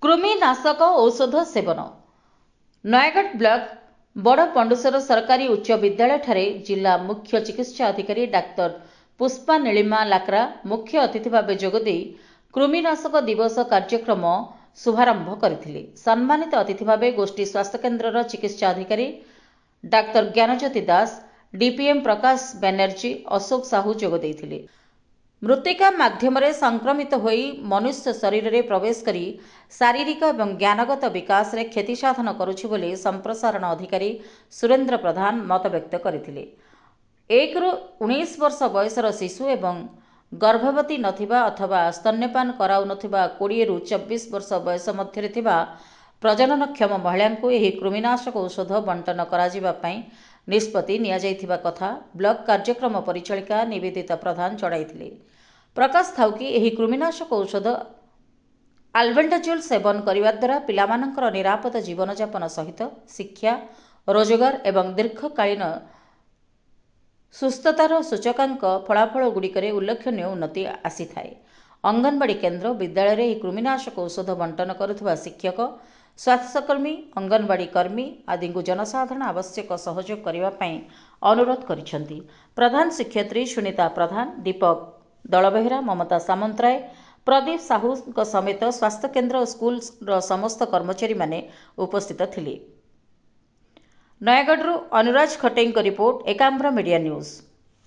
कृमिनाशक औषध seven Nayagarh block बड़ पंडुसर सरकारी उच्च विद्यालय ठारे जिला मुख्य चिकित्सा अधिकारी डाक्तर पुष्पा नीलिमा लाक्रा मुख्य अतिथि भाव जोगदे कृमिनाशक दिवस कार्यक्रम शुभारंभ करथिले। सम्मानित अतिथि भाव गोष्ठी स्वास्थ्य केन्द्र चिकित्सा अधिकारी डाक्तर ज्ञानज्योति दास, डीपीएम प्रकाश बनर्जी, अशोक साहू जोग देथिले। मृत्तिका माध्यम संक्रमित होई मनुष्य शरीर में प्रवेश करी शारीरिक और ज्ञानगत विकास रे क्षति साधन करुछि बोली संप्रसारण अधिकारी सुरेंद्र प्रधान मत व्यक्त करथिले। 1 ରୁ 19 वर्ष बयसर शिशु एवं गर्भवती नथिबा अथवा स्तन्यपान कराउ नथिबा 20 ରୁ 24 वर्ष बयस मध्य थिबा प्रजननक्षम महिला को एही कृमिनाशक औषध बंटन कराजिबा पई निष्पत्ति निया जायथिबा कथा ब्लॉक कार्यक्रम परिचालिका निवेदिता प्रधान जणाइथिले। प्रकाश थाउकी एही कृमिनाशक औषध आल्बेंडाजोल सेवन करिवा द्वारा पिलामानंकर निरापद जीवन यापन सहित शिक्षा, रोजगार एवं दीर्घकालीन सुस्थतार सूचकांक फलाफल गुड़िकरे उल्लेखनीय उन्नति आसी थाए। अंगनवाड़ी केन्द्र विद्यालय में कृमिनाशक औषध बंटन करुवा शिक्षक, स्वास्थ्यकर्मी, अंगनवाड़ी कर्मी आदि को जनसाधारण आवश्यक सहयोग करने अनुरोध करिसेंती। प्रधान शिक्षयित्री सुनीता प्रधान, दीपक दलबेहरा, ममता सामंतराय, प्रदीप साहू समेत स्वास्थ्य केन्द्र और स्कूल समस्त कर्मचारी माने उपस्थित थिले। नयगढ़ अनुराज खटेई रिपोर्ट, एकाम्र मीडिया न्यूज।